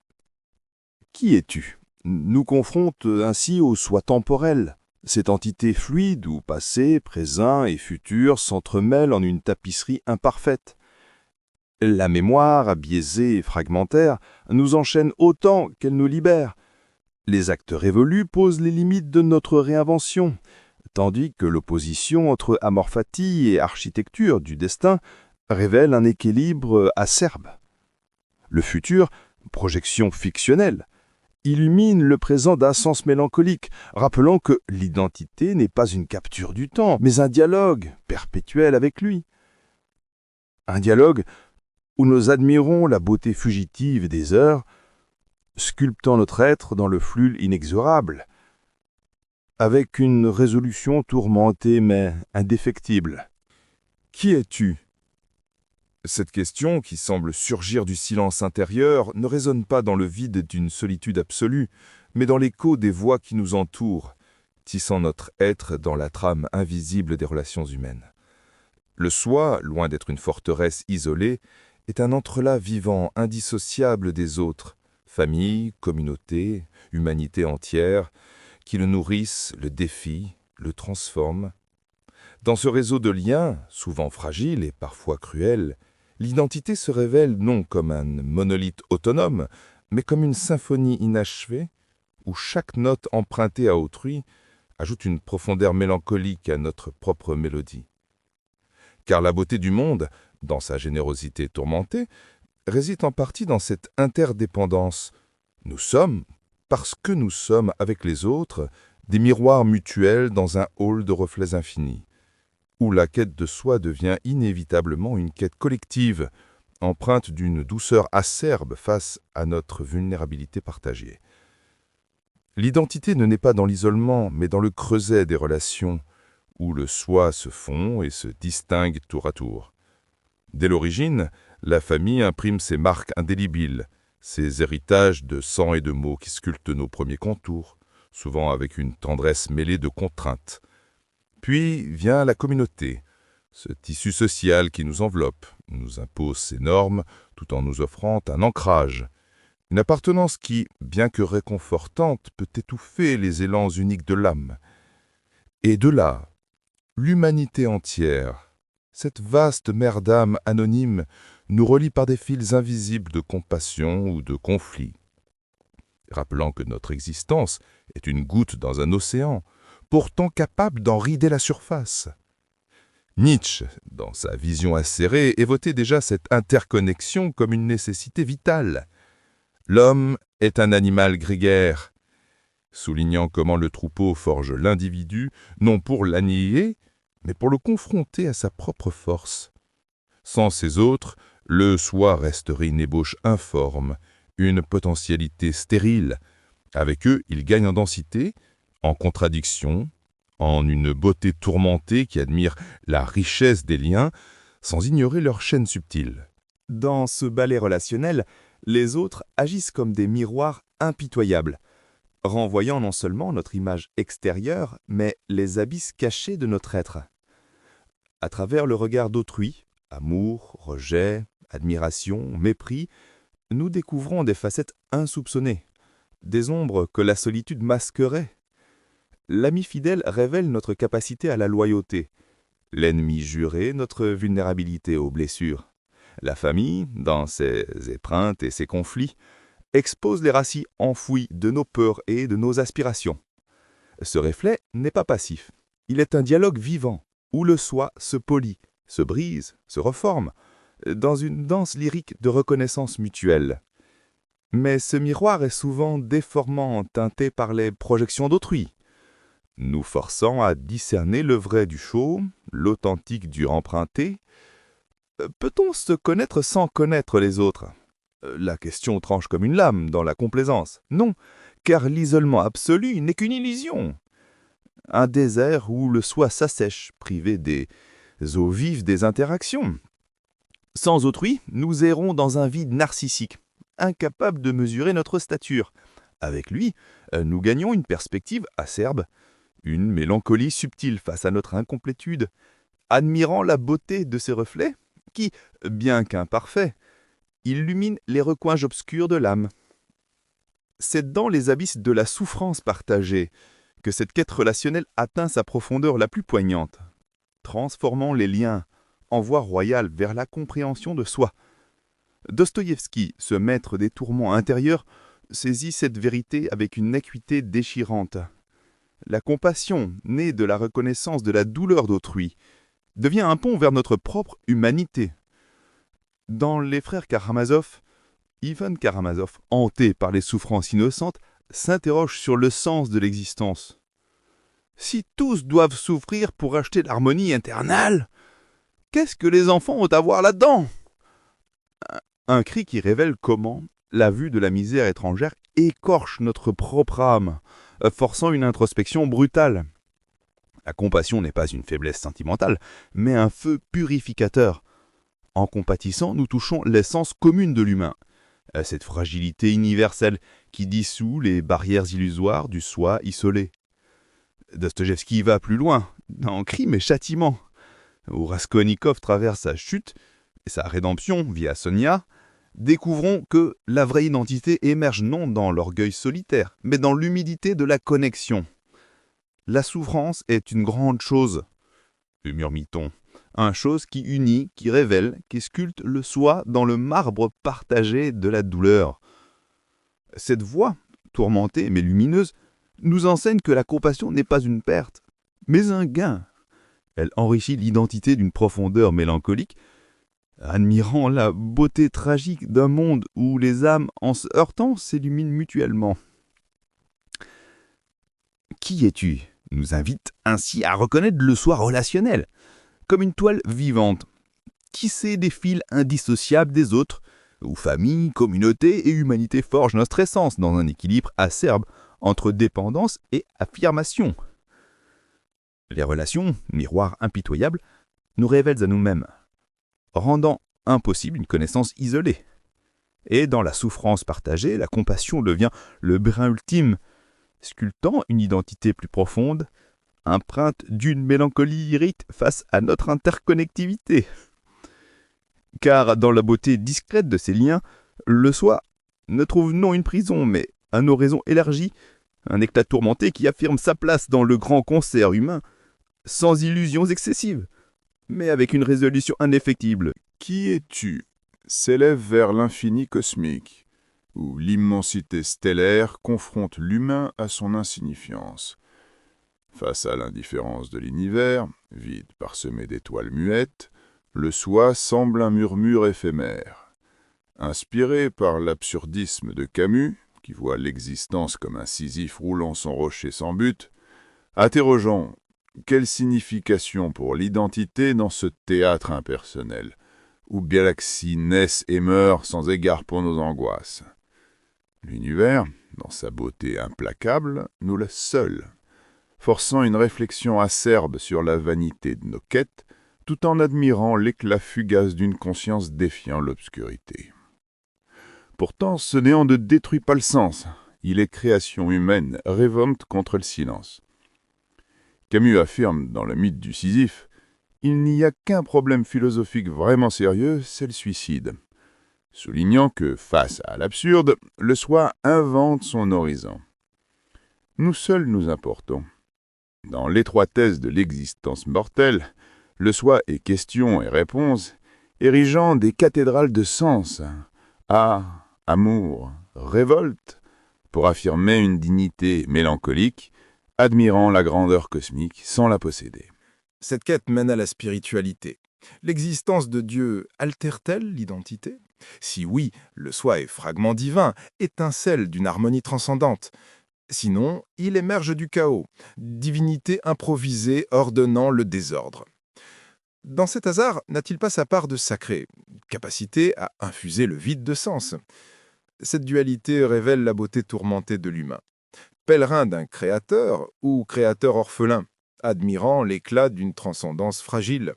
Qui es-tu ? Nous confronte ainsi au soi temporel. Cette entité fluide où passé, présent et futur s'entremêlent en une tapisserie imparfaite. La mémoire, biaisée et fragmentaire, nous enchaîne autant qu'elle nous libère. Les actes révolus posent les limites de notre réinvention, tandis que l'opposition entre amor fati et architecture du destin révèle un équilibre acerbe. Le futur, projection fictionnelle, illumine le présent d'un sens mélancolique, rappelant que l'identité n'est pas une capture du temps, mais un dialogue perpétuel avec lui. Un dialogue où nous admirons la beauté fugitive des heures, sculptant notre être dans le flux inexorable, avec une résolution tourmentée mais indéfectible. Qui es-tu ? Cette question, qui semble surgir du silence intérieur, ne résonne pas dans le vide d'une solitude absolue, mais dans l'écho des voix qui nous entourent, tissant notre être dans la trame invisible des relations humaines. Le soi, loin d'être une forteresse isolée, est un entrelac vivant, indissociable des autres, famille, communauté, humanité entière, qui le nourrissent, le défient, le transforment. Dans ce réseau de liens, souvent fragiles et parfois cruels, l'identité se révèle non comme un monolithe autonome, mais comme une symphonie inachevée, où chaque note empruntée à autrui ajoute une profondeur mélancolique à notre propre mélodie. Car la beauté du monde, dans sa générosité tourmentée, réside en partie dans cette interdépendance. Nous sommes, parce que nous sommes avec les autres, des miroirs mutuels dans un hall de reflets infinis, où la quête de soi devient inévitablement une quête collective, empreinte d'une douceur acerbe face à notre vulnérabilité partagée. L'identité ne naît pas dans l'isolement, mais dans le creuset des relations, où le soi se fond et se distingue tour à tour. Dès l'origine, la famille imprime ses marques indélébiles, ses héritages de sang et de mots qui sculptent nos premiers contours, souvent avec une tendresse mêlée de contraintes. Puis vient la communauté, ce tissu social qui nous enveloppe, nous impose ses normes tout en nous offrant un ancrage, une appartenance qui, bien que réconfortante, peut étouffer les élans uniques de l'âme. Et de là, l'humanité entière, cette vaste mer d'âme anonyme, nous relie par des fils invisibles de compassion ou de conflit. Rappelant que notre existence est une goutte dans un océan, pourtant capable d'en rider la surface. Nietzsche, dans sa vision acérée, évoquait déjà cette interconnexion comme une nécessité vitale. L'homme est un animal grégaire, soulignant comment le troupeau forge l'individu, non pour l'annihiler, mais pour le confronter à sa propre force. Sans ces autres, le soi resterait une ébauche informe, une potentialité stérile. Avec eux, il gagne en densité, en contradiction, en une beauté tourmentée qui admire la richesse des liens, sans ignorer leur chaîne subtile. Dans ce ballet relationnel, les autres agissent comme des miroirs impitoyables, renvoyant non seulement notre image extérieure, mais les abysses cachés de notre être. À travers le regard d'autrui, amour, rejet, admiration, mépris, nous découvrons des facettes insoupçonnées, des ombres que la solitude masquerait. L'ami fidèle révèle notre capacité à la loyauté, l'ennemi juré notre vulnérabilité aux blessures. La famille, dans ses épreintes et ses conflits, expose les racines enfouies de nos peurs et de nos aspirations. Ce reflet n'est pas passif, il est un dialogue vivant, où le soi se polit, se brise, se reforme, dans une danse lyrique de reconnaissance mutuelle. Mais ce miroir est souvent déformant, teinté par les projections d'autrui, nous forçant à discerner le vrai du faux, l'authentique du emprunté. Peut-on se connaître sans connaître les autres ? La question tranche comme une lame dans la complaisance. Non, car l'isolement absolu n'est qu'une illusion. Un désert où le soi s'assèche, privé des eaux vives des interactions. Sans autrui, nous errons dans un vide narcissique, incapables de mesurer notre stature. Avec lui, nous gagnons une perspective acerbe, une mélancolie subtile face à notre incomplétude, admirant la beauté de ses reflets, qui, bien qu'imparfaits, illuminent les recoins obscurs de l'âme. C'est dans les abysses de la souffrance partagée que cette quête relationnelle atteint sa profondeur la plus poignante, transformant les liens en voie royale vers la compréhension de soi. Dostoïevski, ce maître des tourments intérieurs, saisit cette vérité avec une acuité déchirante. La compassion, née de la reconnaissance de la douleur d'autrui, devient un pont vers notre propre humanité. Dans Les Frères Karamazov, Ivan Karamazov, hanté par les souffrances innocentes, s'interroge sur le sens de l'existence. Si tous doivent souffrir pour acheter l'harmonie internale, qu'est-ce que les enfants ont à voir là-dedans ? Un cri qui révèle comment la vue de la misère étrangère écorche notre propre âme, forçant une introspection brutale. La compassion n'est pas une faiblesse sentimentale, mais un feu purificateur. En compatissant, nous touchons l'essence commune de l'humain, cette fragilité universelle qui dissout les barrières illusoires du soi isolé. Dostoïevski va plus loin, dans Crime et Châtiment, où Raskolnikov traverse sa chute et sa rédemption via Sonia. Découvrons que la vraie identité émerge non dans l'orgueil solitaire, mais dans l'humilité de la connexion. La souffrance est une grande chose, murmure-t-on, une chose qui unit, qui révèle, qui sculpte le soi dans le marbre partagé de la douleur. Cette voix, tourmentée mais lumineuse, nous enseigne que la compassion n'est pas une perte, mais un gain. Elle enrichit l'identité d'une profondeur mélancolique, admirant la beauté tragique d'un monde où les âmes, en se heurtant, s'illuminent mutuellement. Qui es-tu nous invite ainsi à reconnaître le soi relationnel, comme une toile vivante, tissée des fils indissociables des autres, où famille, communauté et humanité forgent notre essence dans un équilibre acerbe entre dépendance et affirmation. Les relations, miroirs impitoyables, nous révèlent à nous-mêmes, rendant impossible une connaissance isolée. Et dans la souffrance partagée, la compassion devient le brin ultime, sculptant une identité plus profonde, empreinte d'une mélancolie lyrique face à notre interconnectivité. Car dans la beauté discrète de ces liens, le soi ne trouve non une prison, mais un horizon élargi, un éclat tourmenté qui affirme sa place dans le grand concert humain, sans illusions excessives, mais avec une résolution indéfectible. Qui es-tu s'élève vers l'infini cosmique, où l'immensité stellaire confronte l'humain à son insignifiance. Face à l'indifférence de l'univers, vide parsemé d'étoiles muettes, le soi semble un murmure éphémère. Inspiré par l'absurdisme de Camus, qui voit l'existence comme un Sisyphe roulant son rocher sans but, interrogeons quelle signification pour l'identité dans ce théâtre impersonnel, où galaxies naissent et meurent sans égard pour nos angoisses. L'univers, dans sa beauté implacable, nous laisse seuls, forçant une réflexion acerbe sur la vanité de nos quêtes, tout en admirant l'éclat fugace d'une conscience défiant l'obscurité. Pourtant, ce néant ne détruit pas le sens. Il est création humaine, révolte contre le silence. Camus affirme dans le mythe du Sisyphe, il n'y a qu'un problème philosophique vraiment sérieux, c'est le suicide. Soulignant que, face à l'absurde, le soi invente son horizon. Nous seuls nous importons. Dans l'étroitesse de l'existence mortelle, le soi est question et réponse, érigeant des cathédrales de sens, amour, révolte, pour affirmer une dignité mélancolique, admirant la grandeur cosmique sans la posséder. Cette quête mène à la spiritualité. L'existence de Dieu altère-t-elle l'identité? Si oui, le soi est fragment divin, étincelle d'une harmonie transcendante. Sinon, il émerge du chaos, divinité improvisée ordonnant le désordre. Dans cet hasard, n'a-t-il pas sa part de sacré, capacité à infuser le vide de sens? Cette dualité révèle la beauté tourmentée de l'humain. Pèlerin d'un créateur ou créateur orphelin, admirant l'éclat d'une transcendance fragile.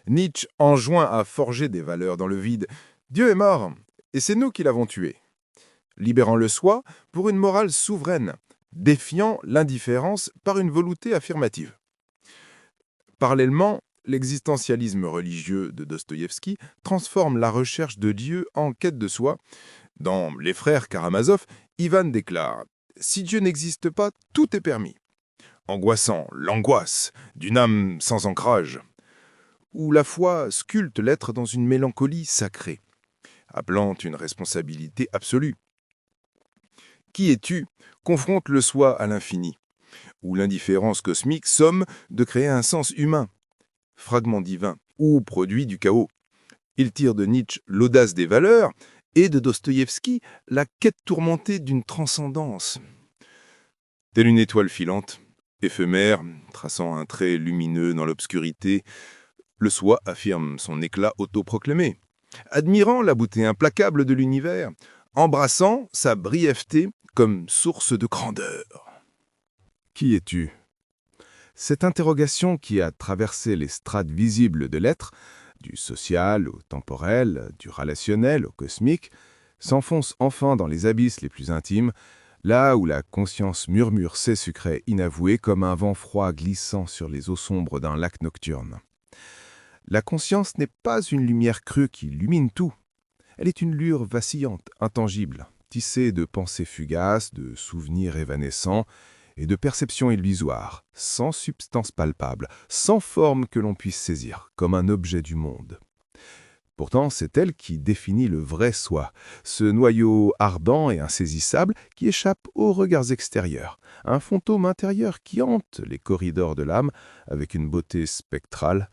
Nietzsche enjoint à forger des valeurs dans le vide. Dieu est mort, et c'est nous qui l'avons tué. Libérant le soi pour une morale souveraine, défiant l'indifférence par une volonté affirmative. Parallèlement, l'existentialisme religieux de Dostoïevski transforme la recherche de Dieu en quête de soi. Dans Les Frères Karamazov, Ivan déclare « Si Dieu n'existe pas, tout est permis ». Angoissant, l'angoisse d'une âme sans ancrage, où la foi sculpte l'être dans une mélancolie sacrée, appelant une responsabilité absolue. Qui es-tu confronte le soi à l'infini, où l'indifférence cosmique somme de créer un sens humain, fragment divin ou produit du chaos. Il tire de Nietzsche l'audace des valeurs et de Dostoïevski la quête tourmentée d'une transcendance. Telle une étoile filante, éphémère, traçant un trait lumineux dans l'obscurité, le soi affirme son éclat autoproclamé. Admirant la beauté implacable de l'univers, embrassant sa brièveté comme source de grandeur. Qui es-tu? Cette interrogation qui a traversé les strates visibles de l'être, du social au temporel, du relationnel au cosmique, s'enfonce enfin dans les abysses les plus intimes, là où la conscience murmure ses secrets inavoués comme un vent froid glissant sur les eaux sombres d'un lac nocturne. La conscience n'est pas une lumière crue qui illumine tout. Elle est une lueur vacillante, intangible, tissée de pensées fugaces, de souvenirs évanescents et de perceptions illusoires, sans substance palpable, sans forme que l'on puisse saisir, comme un objet du monde. Pourtant, c'est elle qui définit le vrai soi, ce noyau ardent et insaisissable qui échappe aux regards extérieurs, un fantôme intérieur qui hante les corridors de l'âme avec une beauté spectrale,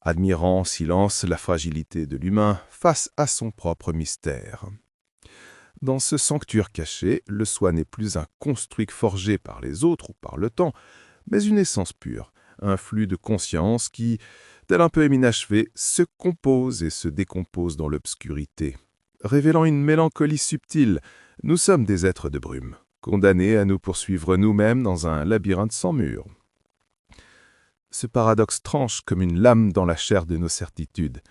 admirant en silence la fragilité de l'humain face à son propre mystère. Dans ce sanctuaire caché, le soi n'est plus un construit forgé par les autres ou par le temps, mais une essence pure, un flux de conscience qui, tel un poème inachevé, se compose et se décompose dans l'obscurité. Révélant une mélancolie subtile, nous sommes des êtres de brume, condamnés à nous poursuivre nous-mêmes dans un labyrinthe sans mur. Ce paradoxe tranche comme une lame dans la chair de nos certitudes.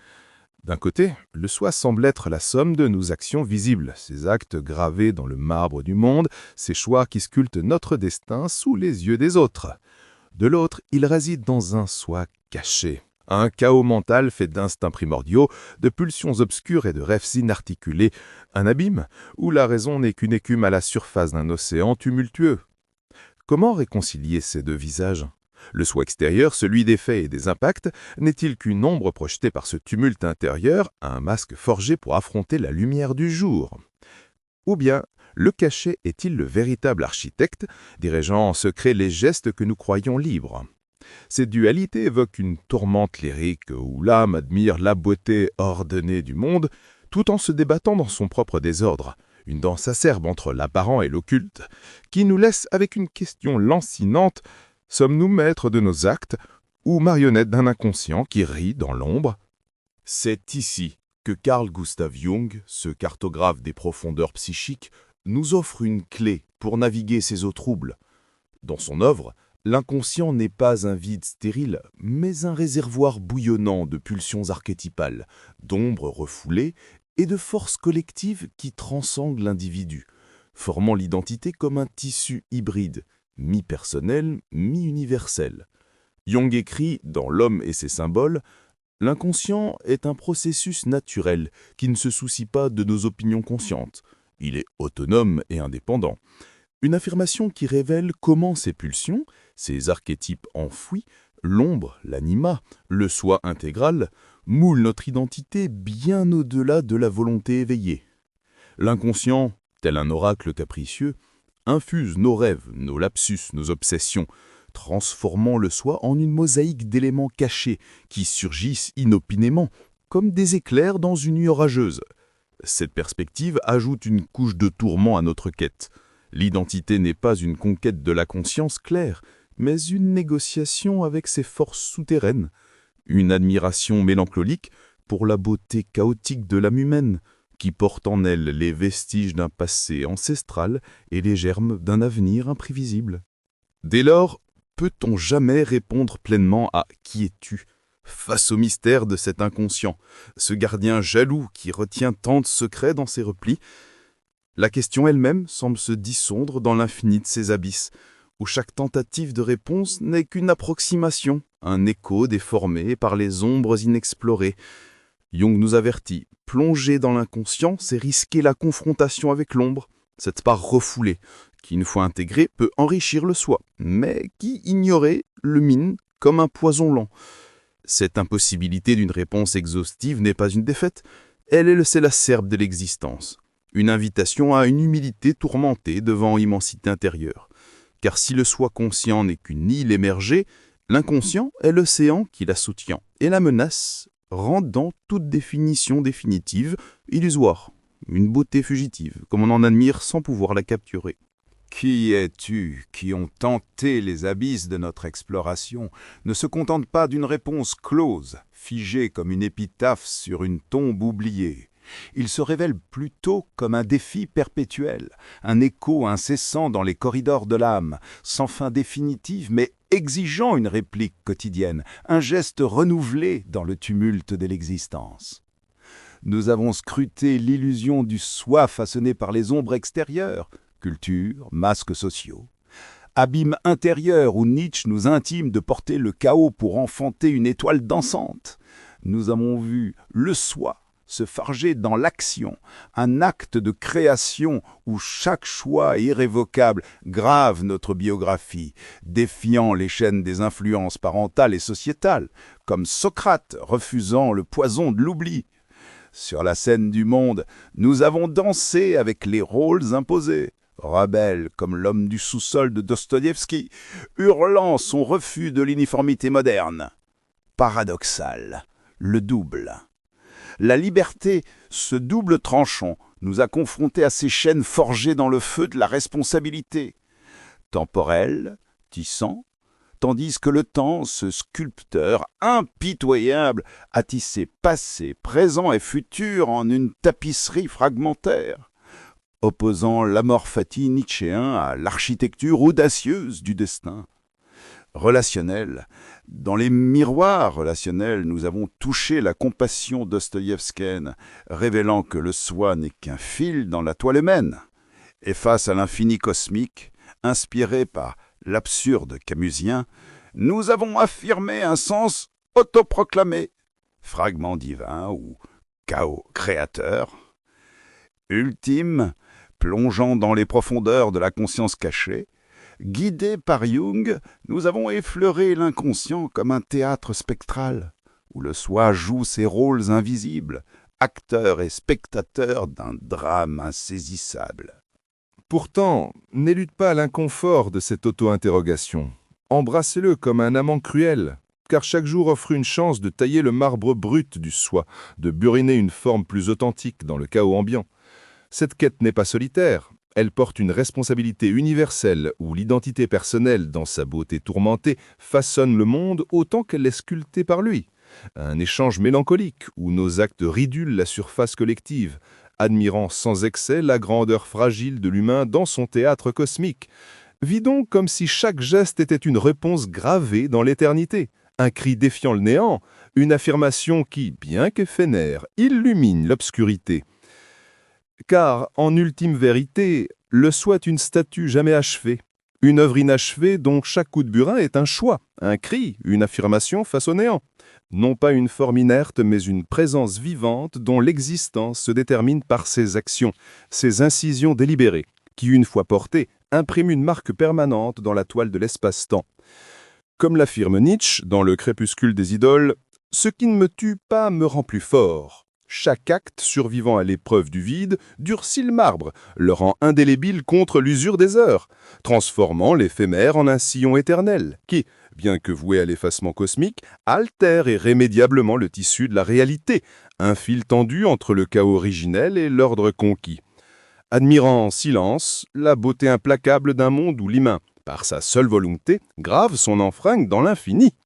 D'un côté, le soi semble être la somme de nos actions visibles, ces actes gravés dans le marbre du monde, ces choix qui sculptent notre destin sous les yeux des autres. De l'autre, il réside dans un soi caché, un chaos mental fait d'instincts primordiaux, de pulsions obscures et de rêves inarticulés, un abîme où la raison n'est qu'une écume à la surface d'un océan tumultueux. Comment réconcilier ces deux visages ? Le soi extérieur, celui des faits et des impacts, n'est-il qu'une ombre projetée par ce tumulte intérieur, un masque forgé pour affronter la lumière du jour? Ou bien, le cachet est-il le véritable architecte, dirigeant en secret les gestes que nous croyons libres? Cette dualité évoque une tourmente lyrique où l'âme admire la beauté ordonnée du monde, tout en se débattant dans son propre désordre. Une danse acerbe entre l'apparent et l'occulte, qui nous laisse avec une question lancinante. Sommes-nous maîtres de nos actes ou marionnettes d'un inconscient qui rit dans l'ombre? C'est ici que Carl Gustav Jung, ce cartographe des profondeurs psychiques, nous offre une clé pour naviguer ces eaux troubles. Dans son œuvre, l'inconscient n'est pas un vide stérile, mais un réservoir bouillonnant de pulsions archétypales, d'ombres refoulées et de forces collectives qui transcendent l'individu, formant l'identité comme un tissu hybride, mi-personnel, mi-universel. Jung écrit, dans L'homme et ses symboles, « L'inconscient est un processus naturel qui ne se soucie pas de nos opinions conscientes. Il est autonome et indépendant. » Une affirmation qui révèle comment ces pulsions, ces archétypes enfouis, l'ombre, l'anima, le soi intégral, moulent notre identité bien au-delà de la volonté éveillée. L'inconscient, tel un oracle capricieux, infuse nos rêves, nos lapsus, nos obsessions, transformant le soi en une mosaïque d'éléments cachés qui surgissent inopinément, comme des éclairs dans une nuit orageuse. Cette perspective ajoute une couche de tourment à notre quête. L'identité n'est pas une conquête de la conscience claire, mais une négociation avec ses forces souterraines, une admiration mélancolique pour la beauté chaotique de l'âme humaine, qui porte en elle les vestiges d'un passé ancestral et les germes d'un avenir imprévisible. Dès lors, peut-on jamais répondre pleinement à « Qui es-tu » face au mystère de cet inconscient, ce gardien jaloux qui retient tant de secrets dans ses replis? La question elle-même semble se dissoudre dans l'infini de ses abysses, où chaque tentative de réponse n'est qu'une approximation, un écho déformé par les ombres inexplorées. Jung nous avertit, plonger dans l'inconscient, c'est risquer la confrontation avec l'ombre, cette part refoulée, qui une fois intégrée peut enrichir le soi, mais qui, ignorée, le mine comme un poison lent. Cette impossibilité d'une réponse exhaustive n'est pas une défaite, c'est l'acerbe de l'existence, une invitation à une humilité tourmentée devant immensité intérieure. Car si le soi conscient n'est qu'une île émergée, l'inconscient est l'océan qui la soutient et la menace, rendant toute définition définitive illusoire, une beauté fugitive, comme on en admire sans pouvoir la capturer. Qui es-tu qui ont tenté les abysses de notre exploration ne se contente pas d'une réponse close, figée comme une épitaphe sur une tombe oubliée. Il se révèle plutôt comme un défi perpétuel, un écho incessant dans les corridors de l'âme, sans fin définitive mais exigeant une réplique quotidienne, un geste renouvelé dans le tumulte de l'existence. Nous avons scruté l'illusion du soi façonné par les ombres extérieures, culture, masques sociaux. Abîme intérieur où Nietzsche nous intime de porter le chaos pour enfanter une étoile dansante. Nous avons vu le soi se farger dans l'action, un acte de création où chaque choix irrévocable grave notre biographie, défiant les chaînes des influences parentales et sociétales, comme Socrate refusant le poison de l'oubli. Sur la scène du monde, nous avons dansé avec les rôles imposés, rebelle comme l'homme du sous-sol de Dostoïevski, hurlant son refus de l'uniformité moderne. Paradoxal, le double. La liberté, ce double tranchant, nous a confrontés à ces chaînes forgées dans le feu de la responsabilité. Temporel, tissant, tandis que le temps, ce sculpteur impitoyable, a tissé passé, présent et futur en une tapisserie fragmentaire, opposant l'amor fati nietzschéen à l'architecture audacieuse du destin. Relationnel. Dans les miroirs relationnels, nous avons touché la compassion dostoïevskienne, révélant que le soi n'est qu'un fil dans la toile humaine. Et face à l'infini cosmique, inspiré par l'absurde camusien, nous avons affirmé un sens autoproclamé, fragment divin ou chaos créateur. Ultime, plongeant dans les profondeurs de la conscience cachée, guidés par Jung, nous avons effleuré l'inconscient comme un théâtre spectral, où le soi joue ses rôles invisibles, acteur et spectateur d'un drame insaisissable. Pourtant, n'élude pas l'inconfort de cette auto-interrogation. Embrassez-le comme un amant cruel, car chaque jour offre une chance de tailler le marbre brut du soi, de buriner une forme plus authentique dans le chaos ambiant. Cette quête n'est pas solitaire. Elle porte une responsabilité universelle où l'identité personnelle, dans sa beauté tourmentée, façonne le monde autant qu'elle est sculptée par lui. Un échange mélancolique où nos actes ridulent la surface collective, admirant sans excès la grandeur fragile de l'humain dans son théâtre cosmique. Vidons comme si chaque geste était une réponse gravée dans l'éternité, un cri défiant le néant, une affirmation qui, bien qu'éphémère, illumine l'obscurité. Car, en ultime vérité, le soi est une statue jamais achevée, une œuvre inachevée dont chaque coup de burin est un choix, un cri, une affirmation face au néant. Non pas une forme inerte, mais une présence vivante dont l'existence se détermine par ses actions, ses incisions délibérées, qui, une fois portées, impriment une marque permanente dans la toile de l'espace-temps. Comme l'affirme Nietzsche dans Le crépuscule des idoles, « Ce qui ne me tue pas me rend plus fort ». Chaque acte survivant à l'épreuve du vide durcit le marbre, le rend indélébile contre l'usure des heures, transformant l'éphémère en un sillon éternel qui, bien que voué à l'effacement cosmique, altère irrémédiablement le tissu de la réalité, un fil tendu entre le chaos originel et l'ordre conquis. Admirant en silence la beauté implacable d'un monde où l'humain, par sa seule volonté, grave son enfreinte dans l'infini.